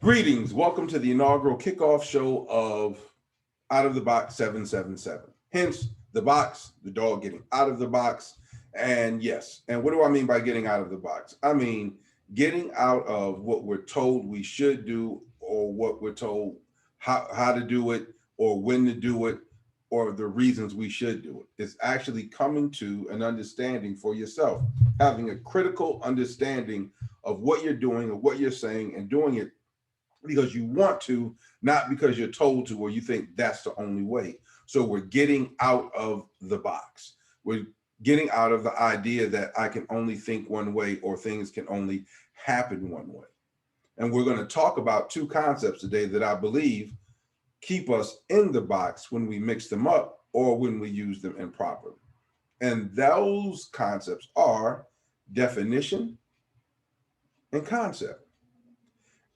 Greetings. Welcome to the inaugural kickoff show of Out of the Box 777. Hence, the box, the dog getting out of the box. And yes, and what do I mean by getting out of the box? I mean, getting out of what we're told we should do or what we're told how to do it or when to do it or the reasons we should do it. It's actually coming to an understanding for yourself, having a critical understanding of what you're doing or what you're saying and doing it because you want to, not because you're told to, or you think that's the only way. So we're getting out of the box. We're getting out of the idea that I can only think one way or things can only happen one way. And we're going to talk about two concepts today that I believe keep us in the box when we mix them up or when we use them improperly. And those concepts are definition and concept.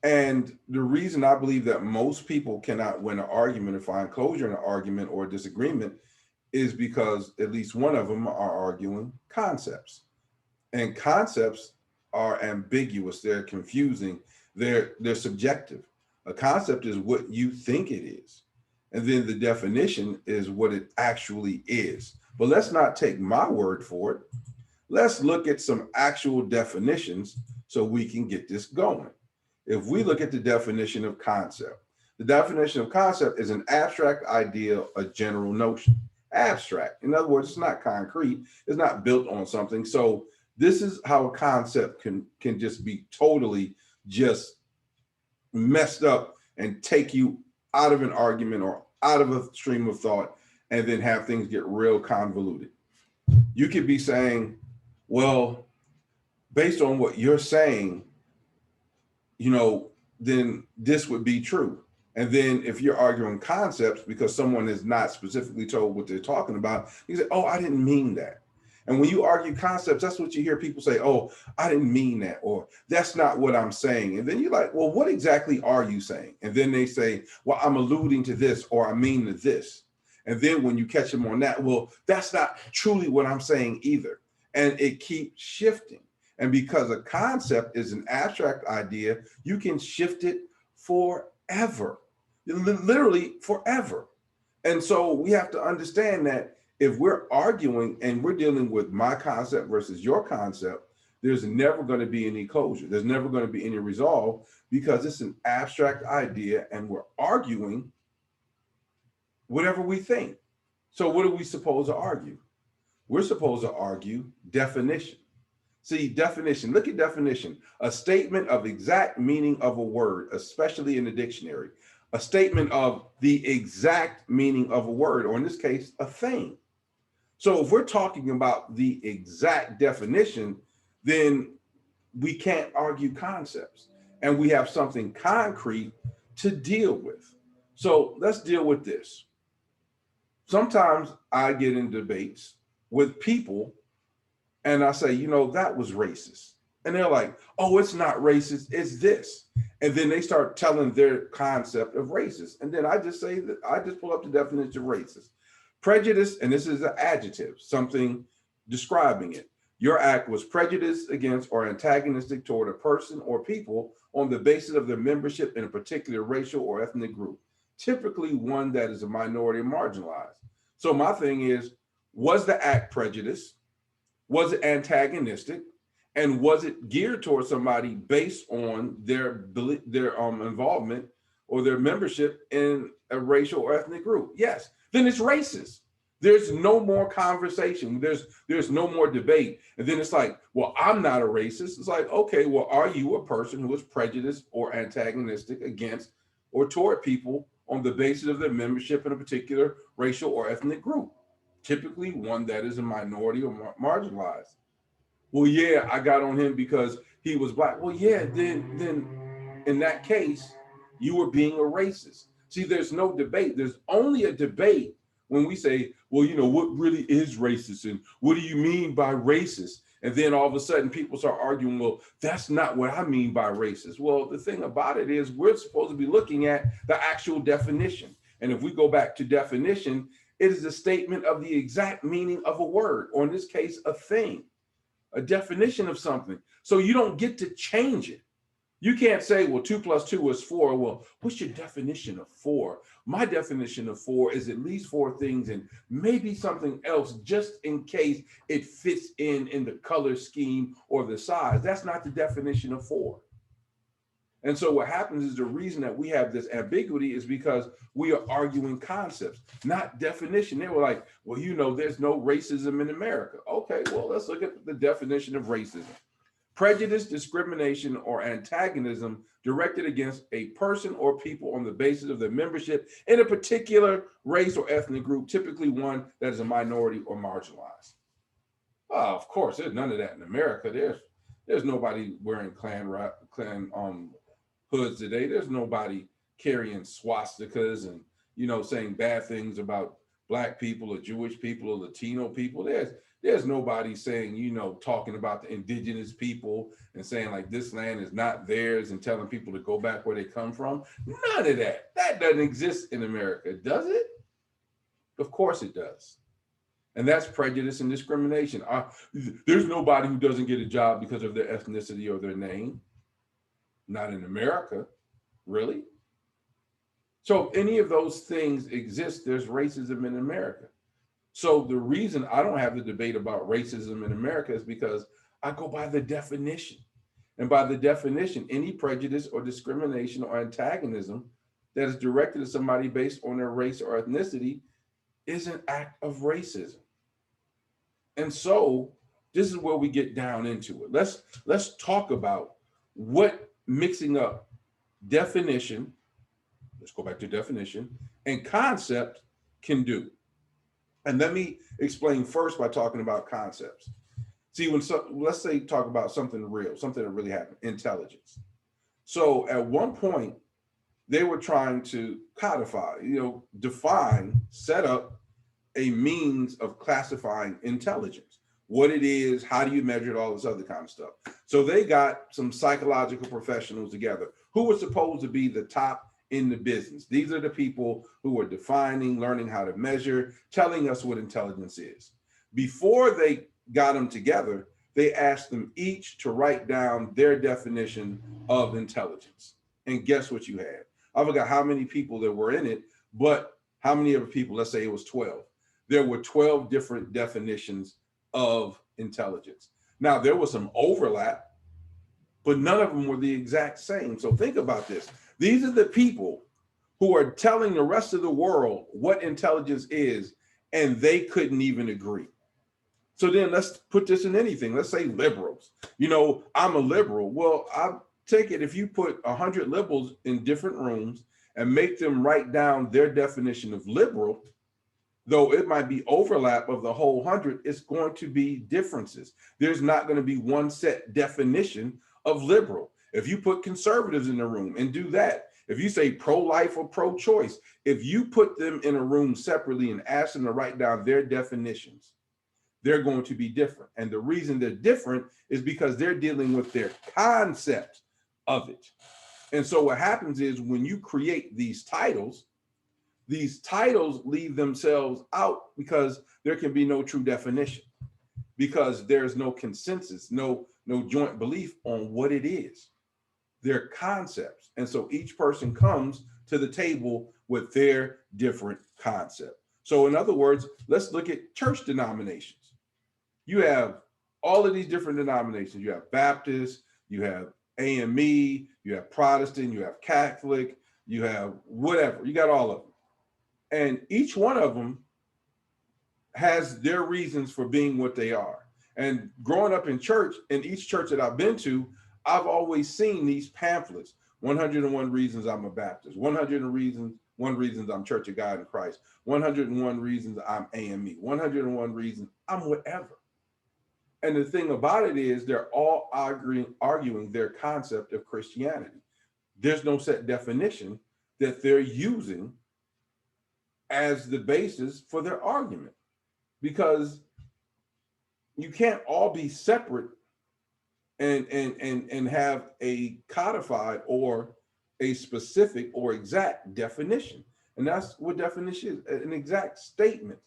And the reason I believe that most people cannot win an argument or find closure in an argument or a disagreement is because at least one of them are arguing concepts. And concepts are ambiguous, they're confusing, they're subjective. A concept is what you think it is. And then the definition is what it actually is. But let's not take my word for it. Let's look at some actual definitions so we can get this going. If we look at the definition of concept, the definition of concept is an abstract idea, a general notion. Abstract. In other words, it's not concrete, it's not built on something. So this is how a concept can just be totally just messed up and take you out of an argument or out of a stream of thought and then have things get real convoluted. You could be saying, well, based on what you're saying, then this would be true. And then if you're arguing concepts because someone is not specifically told what they're talking about, you say, oh, I didn't mean that. And when you argue concepts, that's what you hear people say, oh, I didn't mean that, or that's not what I'm saying. And then you're like, well, what exactly are you saying? And then they say, well, I'm alluding to this, or I mean to this. And then when you catch them on that, well, that's not truly what I'm saying either. And it keeps shifting. And because a concept is an abstract idea, you can shift it forever, literally forever. And so we have to understand that if we're arguing and we're dealing with my concept versus your concept, there's never going to be any closure. There's never going to be any resolve because it's an abstract idea and we're arguing whatever we think. So what are we supposed to argue? We're supposed to argue definition. See, definition, look at definition, a statement of exact meaning of a word, especially in the dictionary, a statement of the exact meaning of a word, or in this case, a thing. So if we're talking about the exact definition, then we can't argue concepts and we have something concrete to deal with. So let's deal with this. Sometimes I get in debates with people and I say, that was racist. And they're like, oh, it's not racist, it's this. And then they start telling their concept of racist. And then I just say that I just pull up the definition of racist. Prejudice, and this is an adjective, something describing it. Your act was prejudiced against or antagonistic toward a person or people on the basis of their membership in a particular racial or ethnic group, typically one that is a minority or marginalized. So my thing is, was the act prejudiced? Was it antagonistic? And was it geared towards somebody based on their involvement or their membership in a racial or ethnic group? Yes. Then it's racist. There's no more conversation. There's no more debate. And then it's like, well, I'm not a racist. It's like, okay, well, are you a person who is prejudiced or antagonistic against or toward people on the basis of their membership in a particular racial or ethnic group? Typically one that is a minority or marginalized. Well, yeah, I got on him because he was black. Well, yeah, then in that case, you were being a racist. See, there's no debate. There's only a debate when we say, well, what really is racist and what do you mean by racist? And then all of a sudden people start arguing, well, that's not what I mean by racist. Well, the thing about it is we're supposed to be looking at the actual definition. And if we go back to definition, it is a statement of the exact meaning of a word, or in this case, a thing, a definition of something. So you don't get to change it. You can't say, well, 2 plus 2 is 4. Well, what's your definition of 4? My definition of 4 is at least 4 things and maybe something else just in case it fits in the color scheme or the size. That's not the definition of 4. And so what happens is the reason that we have this ambiguity is because we are arguing concepts, not definition. They were like, well, there's no racism in America. Okay, well, let's look at the definition of racism. Prejudice, discrimination, or antagonism directed against a person or people on the basis of their membership in a particular race or ethnic group, typically one that is a minority or marginalized. Oh, of course, there's none of that in America. There's nobody wearing Klan hoods today. There's nobody carrying swastikas and saying bad things about Black people or Jewish people or Latino people. There's nobody saying, talking about the indigenous people and saying like this land is not theirs and telling people to go back where they come from. None of that. That doesn't exist in America, does it? Of course it does. And that's prejudice and discrimination. There's nobody who doesn't get a job because of their ethnicity or their name. Not in America, really. So if any of those things exist, there's racism in America. So the reason I don't have the debate about racism in America is because I go by the definition. And by the definition, any prejudice or discrimination or antagonism that is directed at somebody based on their race or ethnicity is an act of racism. And so this is where we get down into it. Let's talk about what mixing up definition, let's go back to definition, and concept can do. And let me explain first by talking about concepts. See, let's say talk about something real, something that really happened, intelligence. So at one point, they were trying to codify, define, set up a means of classifying intelligence, what it is, how do you measure it, all this other kind of stuff. So they got some psychological professionals together who were supposed to be the top in the business. These are the people who are defining, learning how to measure, telling us what intelligence is. Before they got them together, they asked them each to write down their definition of intelligence. And guess what you had? I forgot how many people there were in it, but how many other people? Let's say it was 12. There were 12 different definitions of intelligence. Now, there was some overlap, but none of them were the exact same. So think about this. These are the people who are telling the rest of the world what intelligence is, and they couldn't even agree. So then let's put this in anything. Let's say liberals. I'm a liberal. Well, I take it if you put 100 liberals in different rooms and make them write down their definition of liberal, though it might be overlap of the whole 100, it's going to be differences. There's not going to be one set definition of liberal. If you put conservatives in the room and do that, if you say pro-life or pro-choice, if you put them in a room separately and ask them to write down their definitions, they're going to be different. And the reason they're different is because they're dealing with their concept of it. And so what happens is when you create these titles leave themselves out because there can be no true definition, because there's no consensus, no joint belief on what it is. They're concepts. And so each person comes to the table with their different concept. So in other words, let's look at church denominations. You have all of these different denominations. You have Baptist, you have AME, you have Protestant, you have Catholic, you have whatever, you got all of them. And each one of them has their reasons for being what they are. And growing up in church, in each church that I've been to, I've always seen these pamphlets, 101 reasons I'm a Baptist, 101 reasons I'm Church of God in Christ, 101 reasons I'm AME, 101 reasons I'm whatever. And the thing about it is they're all arguing their concept of Christianity. There's no set definition that they're using as the basis for their argument, because you can't all be separate and have a codified or a specific or exact definition. And that's what definition is, an exact statement,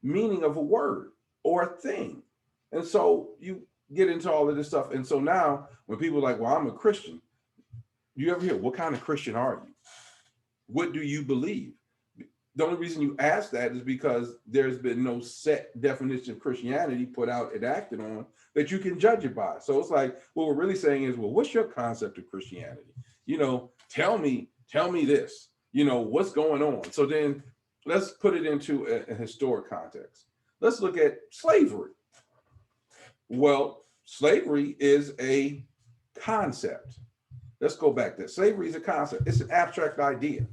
meaning of a word or a thing. And so you get into all of this stuff. And so now when people are like, well, I'm a Christian, You ever hear, what kind of Christian are you? What do you believe? The only reason you ask that is because there's been no set definition of Christianity put out and acted on that you can judge it by. So it's like, what we're really saying is, well, what's your concept of Christianity? Tell me this, what's going on? So then let's put it into a historic context. Let's look at slavery. Well, slavery is a concept. Let's go back there. Slavery is a concept. It's an abstract idea.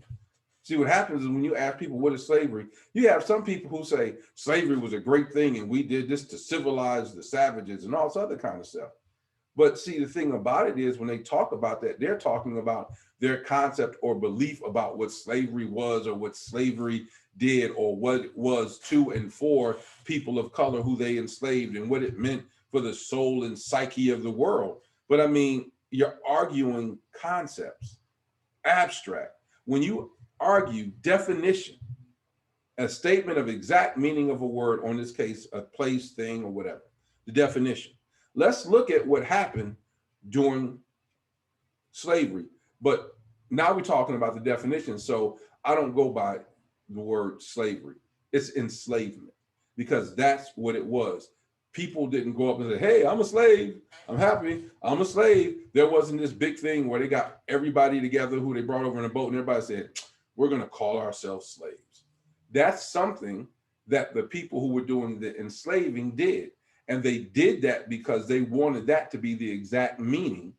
See, what happens is when you ask people what is slavery, you have some people who say slavery was a great thing and we did this to civilize the savages and all this other kind of stuff. But see, the thing about it is when they talk about that, they're talking about their concept or belief about what slavery was or what slavery did or what it was to and for people of color who they enslaved and what it meant for the soul and psyche of the world. But I mean, you're arguing concepts, abstract. When you argue definition, a statement of exact meaning of a word, or in this case, a place, thing, or whatever, the definition. Let's look at what happened during slavery. But now we're talking about the definition. So I don't go by the word slavery. It's enslavement, because that's what it was. People didn't go up and say, hey, I'm a slave. I'm happy. I'm a slave. There wasn't this big thing where they got everybody together who they brought over in a boat and everybody said, we're going to call ourselves slaves. That's something that the people who were doing the enslaving did. And they did that because they wanted that to be the exact meaning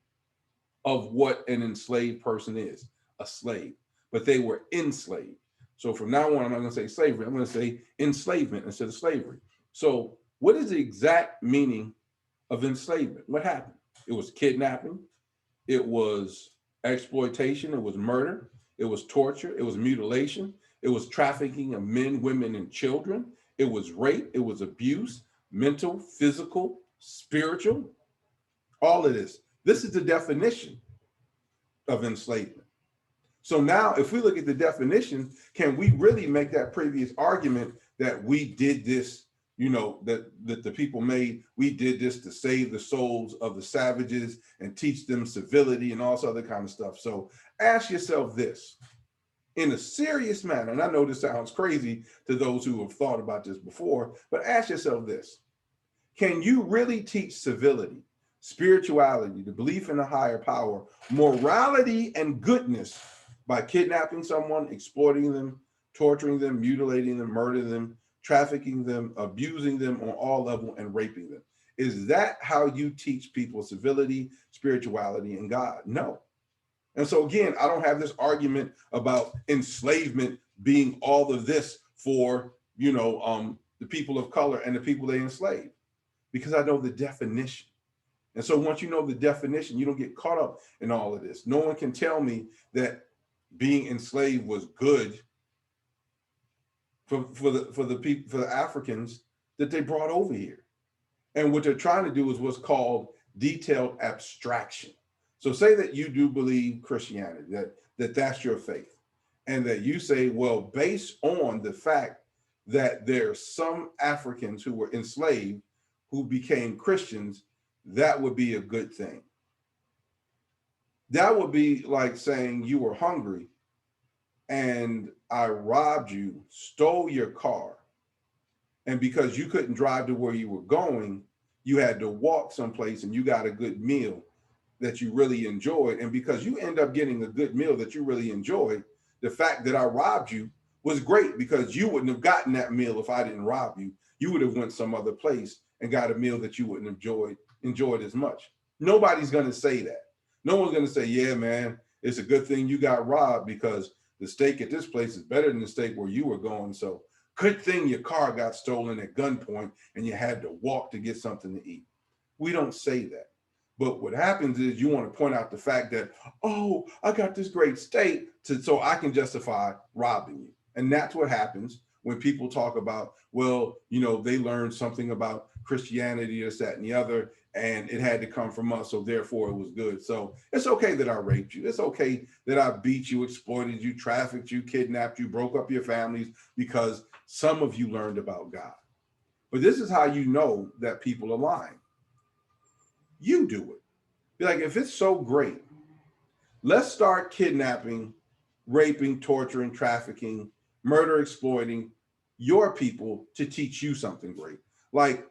of what an enslaved person is, a slave. But they were enslaved. So from now on, I'm not going to say slavery. I'm going to say enslavement instead of slavery. So what is the exact meaning of enslavement? What happened? It was kidnapping. It was exploitation. It was murder. It was torture. It was mutilation. It was trafficking of men, women, and children. It was rape. It was abuse, mental, physical, spiritual, all of this. This is the definition of enslavement. So now if we look at the definition, can we really make that previous argument that we did this, that the people made, we did this to save the souls of the savages and teach them civility and all this other kind of stuff? So ask yourself this in a serious manner, and I know this sounds crazy to those who have thought about this before, but ask yourself this: can you really teach civility, spirituality, the belief in a higher power, morality, and goodness by kidnapping someone, exploiting them, torturing them, mutilating them, murdering them, trafficking them, abusing them on all levels, and raping them? Is that how you teach people civility, spirituality, and God? No. And so again, I don't have this argument about enslavement being all of this for, the people of color and the people they enslaved, because I know the definition. And so once you know the definition, you don't get caught up in all of this. No one can tell me that being enslaved was good for the people, for the Africans that they brought over here. And what they're trying to do is what's called detailed abstraction. So say that you do believe Christianity, that's your faith, and that you say, well, based on the fact that there's some Africans who were enslaved who became Christians, that would be a good thing. That would be like saying you were hungry and I robbed you, stole your car, and because you couldn't drive to where you were going, you had to walk someplace and you got a good meal that you really enjoyed. And because you end up getting a good meal that you really enjoyed, the fact that I robbed you was great, because you wouldn't have gotten that meal if I didn't rob you. You would have went some other place and got a meal that you wouldn't have enjoyed as much. Nobody's going to say that. No one's going to say, yeah, man, it's a good thing you got robbed because the steak at this place is better than the steak where you were going. So good thing your car got stolen at gunpoint and you had to walk to get something to eat. We don't say that. But what happens is you want to point out the fact that, oh, I got this great steak so I can justify robbing you. And that's what happens when people talk about, well, they learned something about Christianity, this, that, and the other, and it had to come from us, so therefore it was good. So it's okay that I raped you. It's okay that I beat you, exploited you, trafficked you, kidnapped you, broke up your families, because some of you learned about God. But this is how you know that people are lying. You do it. Be like, if it's so great, Let's start kidnapping, raping, torturing, trafficking, murder, exploiting your people to teach you something great. Like,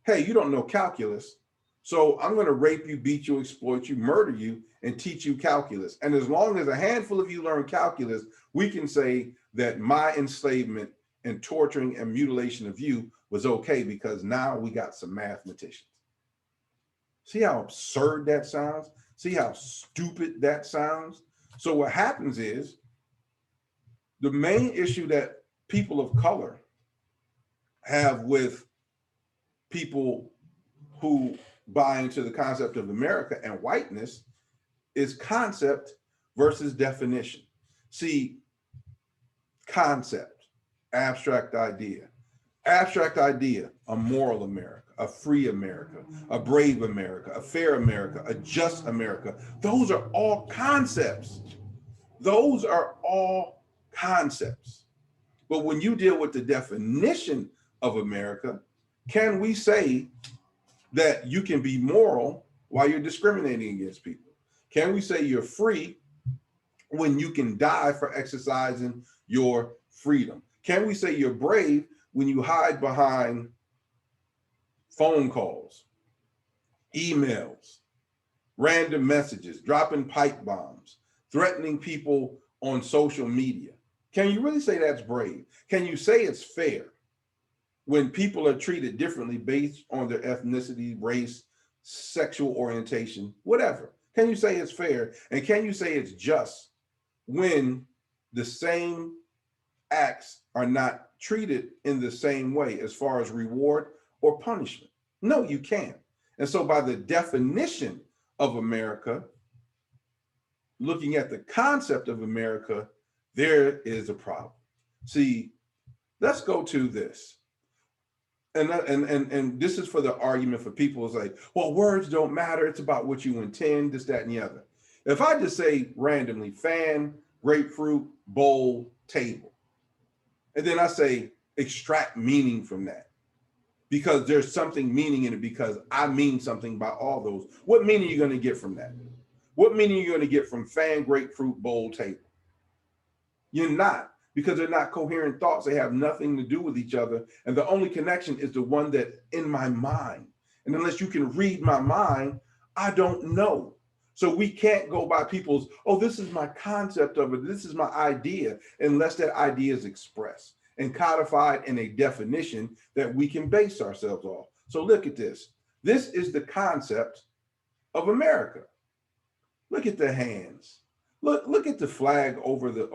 hey, you don't know calculus, so I'm going to rape you, beat you, exploit you, murder you, and teach you calculus. And as long as a handful of you learn calculus, we can say that my enslavement and torturing and mutilation of you was okay because now we got some mathematicians. See how absurd that sounds? See how stupid that sounds? So what happens is the main issue that people of color have with people who buy into the concept of America and whiteness is concept versus definition. See, concept, abstract idea, a moral America, a free America, a brave America, a fair America, a just America. Those are all concepts. Those are all concepts. But when you deal with the definition of America, can we say that you can be moral while you're discriminating against people? Can we say you're free when you can die for exercising your freedom? Can we say you're brave when you hide behind phone calls, emails, random messages, dropping pipe bombs, threatening people on social media? Can you really say that's brave? Can you say it's fair when people are treated differently based on their ethnicity, race, sexual orientation, whatever? Can you say it's fair? And can you say it's just when the same acts are not treated in the same way as far as reward or punishment? No, you can't. And so by the definition of America, looking at the concept of America, there is a problem. See, let's go to this. And this is for the argument for people who's like, well, words don't matter. It's about what you intend, this, that, and the other. If I just say randomly, fan, grapefruit, bowl, table, and then I say extract meaning from that, because there's something meaning in it because I mean something by all those. What meaning are you going to get from that? What meaning are you going to get from fan, grapefruit, bowl, table? You're not, because they're not coherent thoughts. They have nothing to do with each other. And the only connection is the one that in my mind. And unless you can read my mind, I don't know. So we can't go by people's, oh, this is my concept of it, this is my idea, unless that idea is expressed and codified in a definition that we can base ourselves off. So look at this. This is the concept of America. Look at the hands. Look at the flag over the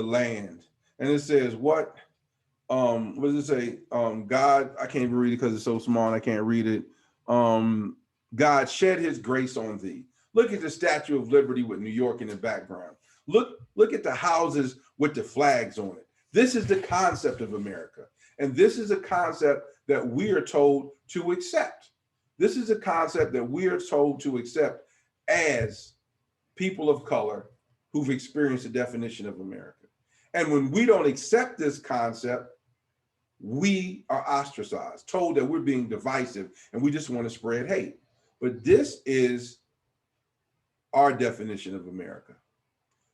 land. And it says what does it say? God, I can't even read it because it's so small and I can't read it. God shed his grace on thee. Look at the Statue of Liberty with New York in the background. Look at the houses with the flags on it. This is the concept of America. And this is a concept that we are told to accept. This is a concept that we are told to accept as people of color who've experienced the definition of America. And when we don't accept this concept, we are ostracized, told that we're being divisive, and we just want to spread hate. But this is our definition of America.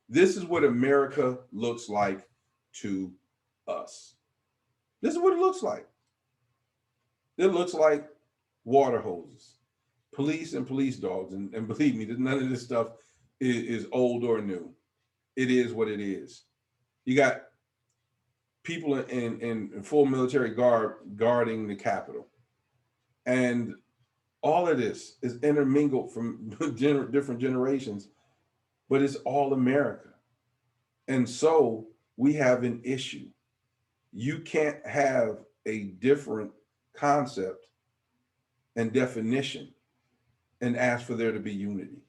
This is what America looks like to us. This is what it looks like. It looks like water hoses, police and police dogs. And believe me, none of this stuff is old or new. It is what it is. You got people in full military guard guarding the Capitol. And all of this is intermingled from different generations, but it's all America. And so we have an issue. You can't have a different concept and definition and ask for there to be unity.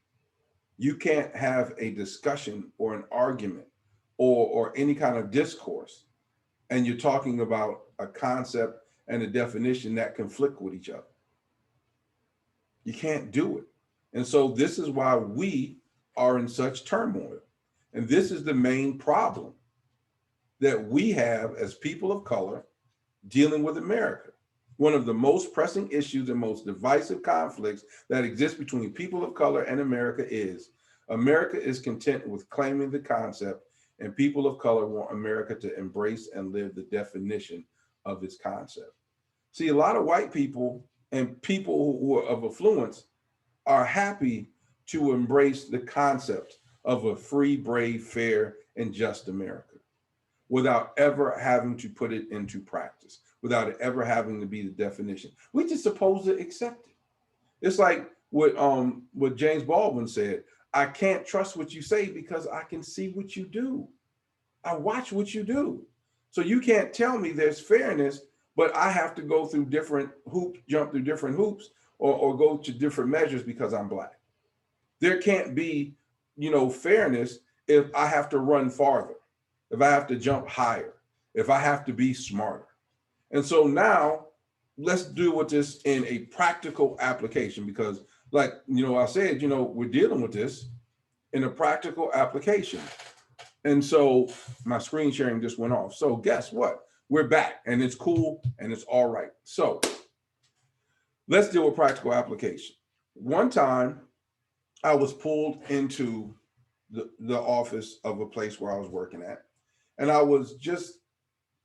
You can't have a discussion or an argument or any kind of discourse, and you're talking about a concept and a definition that conflict with each other. You can't do it. And so this is why we are in such turmoil. And this is the main problem that we have as people of color dealing with America. One of the most pressing issues and most divisive conflicts that exist between people of color and America is America is content with claiming the concept, and people of color want America to embrace and live the definition of its concept. See, a lot of white people and people who are of affluence are happy to embrace the concept of a free, brave, fair, and just America without ever having to put it into practice, without it ever having to be the definition. We just supposed to accept it. It's like what James Baldwin said, I can't trust what you say because I can see what you do. I watch what you do. So you can't tell me there's fairness, but I have to go through different hoops, jump through different hoops, or go to different measures because I'm Black. There can't be, fairness if I have to run farther, if I have to jump higher, if I have to be smarter. And so now let's deal with this in a practical application because, like, I said, we're dealing with this in a practical application. And so my screen sharing just went off. So guess what? We're back and it's cool and it's all right. So let's deal with practical application. One time I was pulled into the office of a place where I was working at, and I was just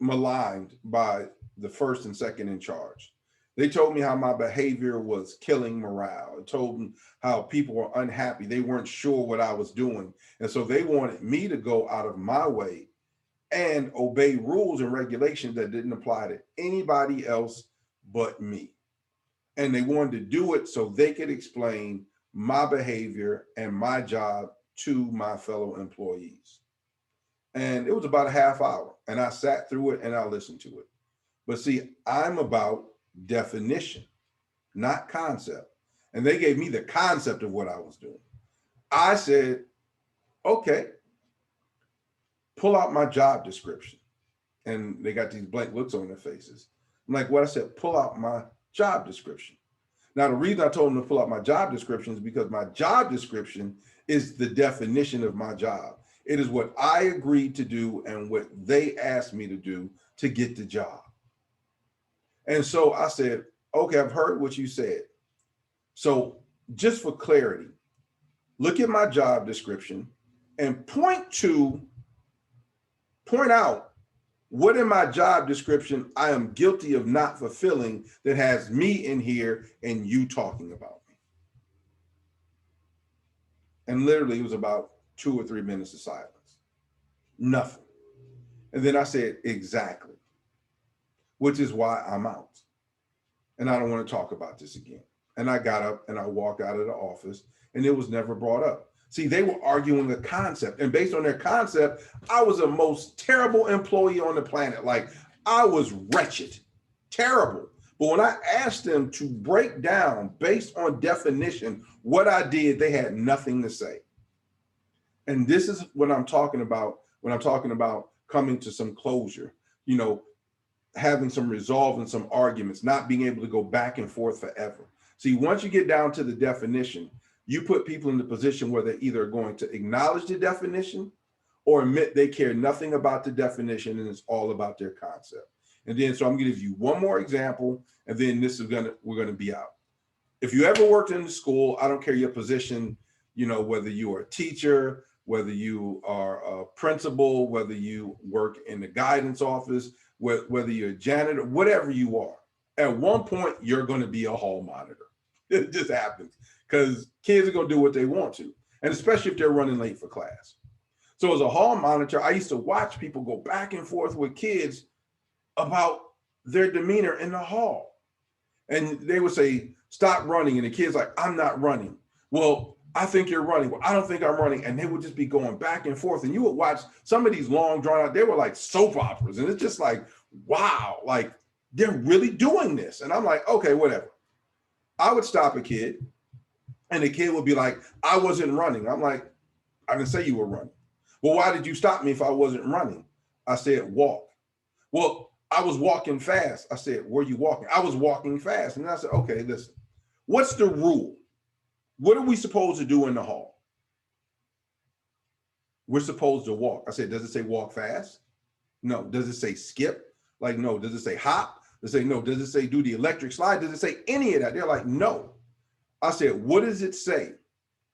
maligned by the first and second in charge. They told me how my behavior was killing morale. It told me how people were unhappy. They weren't sure what I was doing. And so they wanted me to go out of my way and obey rules and regulations that didn't apply to anybody else but me. And they wanted to do it so they could explain my behavior and my job to my fellow employees. And it was about a half hour, and I sat through it and I listened to it. But see, I'm about definition, not concept. And they gave me the concept of what I was doing. I said, okay, pull out my job description. And they got these blank looks on their faces. I'm like, what? I said, pull out my job description. Now, the reason I told them to pull out my job description is because my job description is the definition of my job. It is what I agreed to do and what they asked me to do to get the job. And so I said, okay, I've heard what you said. So just for clarity, look at my job description and point out what in my job description I am guilty of not fulfilling that has me in here and you talking about me. And literally it was about 2 or 3 minutes of silence. Nothing. And then I said, exactly, which is why I'm out. And I don't want to talk about this again. And I got up and I walked out of the office and it was never brought up. See, they were arguing a concept, and based on their concept, I was the most terrible employee on the planet. Like, I was wretched, terrible. But when I asked them to break down based on definition what I did, they had nothing to say. And this is what I'm talking about when I'm talking about coming to some closure, having some resolve and some arguments, not being able to go back and forth forever. See, once you get down to the definition, you put people in the position where they're either going to acknowledge the definition or admit they care nothing about the definition and it's all about their concept. And then, so I'm going to give you one more example, and then we're going to be out. If you ever worked in the school, I don't care your position, whether you are a teacher, whether you are a principal, whether you work in the guidance office, whether you're a janitor, whatever you are, at one point, you're going to be a hall monitor. It just happens because kids are going to do what they want to, and especially if they're running late for class. So as a hall monitor, I used to watch people go back and forth with kids about their demeanor in the hall. And they would say, stop running. And the kid's like, I'm not running. Well, I think you're running. Well, I don't think I'm running. And they would just be going back and forth. And you would watch some of these long drawn out, they were like soap operas. And it's just like, wow, like they're really doing this. And I'm like, okay, whatever. I would stop a kid and the kid would be like, I wasn't running. I'm like, I didn't say you were running. Well, why did you stop me if I wasn't running? I said, walk. Well, I was walking fast. I said, were you walking? I was walking fast. And I said, okay, listen, what's the rule? What are we supposed to do in the hall? We're supposed to walk. I said, does it say walk fast? No. Does it say skip? Like, no. Does it say hop? They say, no. Does it say do the electric slide? Does it say any of that? They're like, no. I said, what does it say?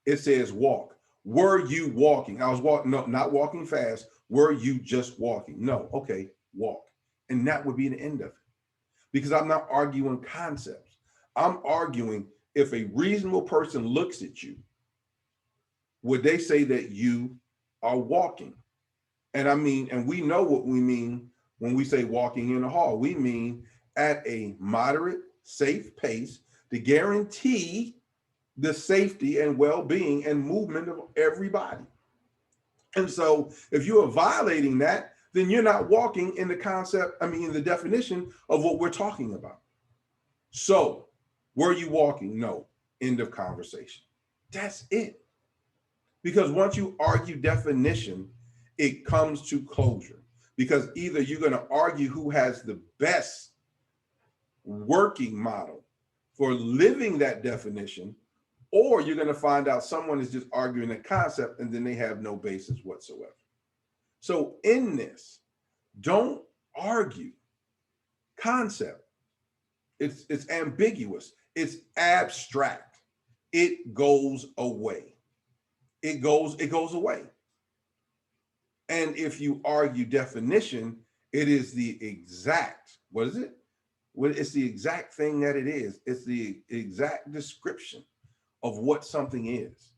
It says walk. Were you walking? I was walking, no, not walking fast. Were you just walking? No. Okay, walk. And that would be the end of it. Because I'm not arguing concepts. I'm arguing if a reasonable person looks at you, would they say that you are walking? And I mean, and we know what we mean when we say walking in the hall. We mean at a moderate, safe pace to guarantee the safety and well-being and movement of everybody. And so if you are violating that, then you're not walking in the concept, I mean, in the definition of what we're talking about. So were you walking? No. End of conversation. That's it. Because once you argue definition, it comes to closure. Because either you're going to argue who has the best working model for living that definition, or you're going to find out someone is just arguing a concept and then they have no basis whatsoever. So in this, don't argue concept. It's ambiguous. It's abstract. It goes away. It goes away. And if you argue definition, it is the exact, what is it? Well, it's the exact thing that it is. It's the exact description of what something is.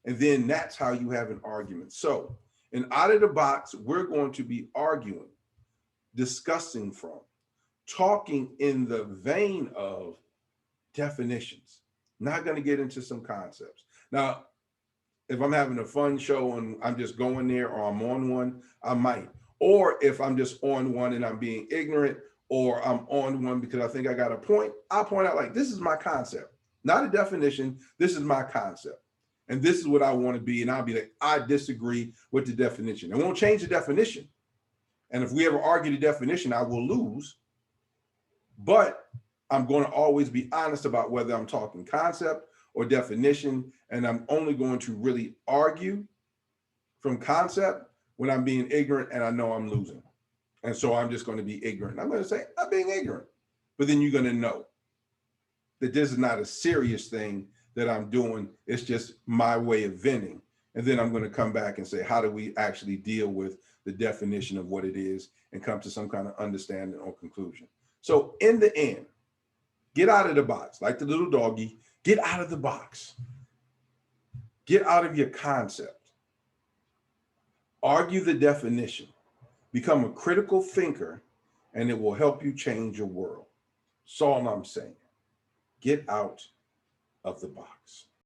And then that's how you have an argument. So, and out of the box, we're going to be arguing, discussing from, talking in the vein of definitions, not going to get into some concepts. Now, if I'm having a fun show and I'm just going there or I'm on one, I might. Or if I'm just on one and I'm being ignorant, or I'm on one because I think I got a point, I'll point out like, this is my concept, not a definition. This is my concept. And this is what I want to be. And I'll be like, I disagree with the definition. It won't change the definition. And if we ever argue the definition, I will lose. But I'm going to always be honest about whether I'm talking concept or definition. And I'm only going to really argue from concept when I'm being ignorant and I know I'm losing. And so I'm just going to be ignorant. I'm going to say, I'm being ignorant. But then you're going to know that this is not a serious thing that I'm doing. It's just my way of venting. And then I'm going to come back and say, how do we actually deal with the definition of what it is and come to some kind of understanding or conclusion? So in the end, get out of the box. Like the little doggy, get out of the box. Get out of your concept. Argue the definition. Become a critical thinker, and it will help you change your world. That's all I'm saying. Get out of the box.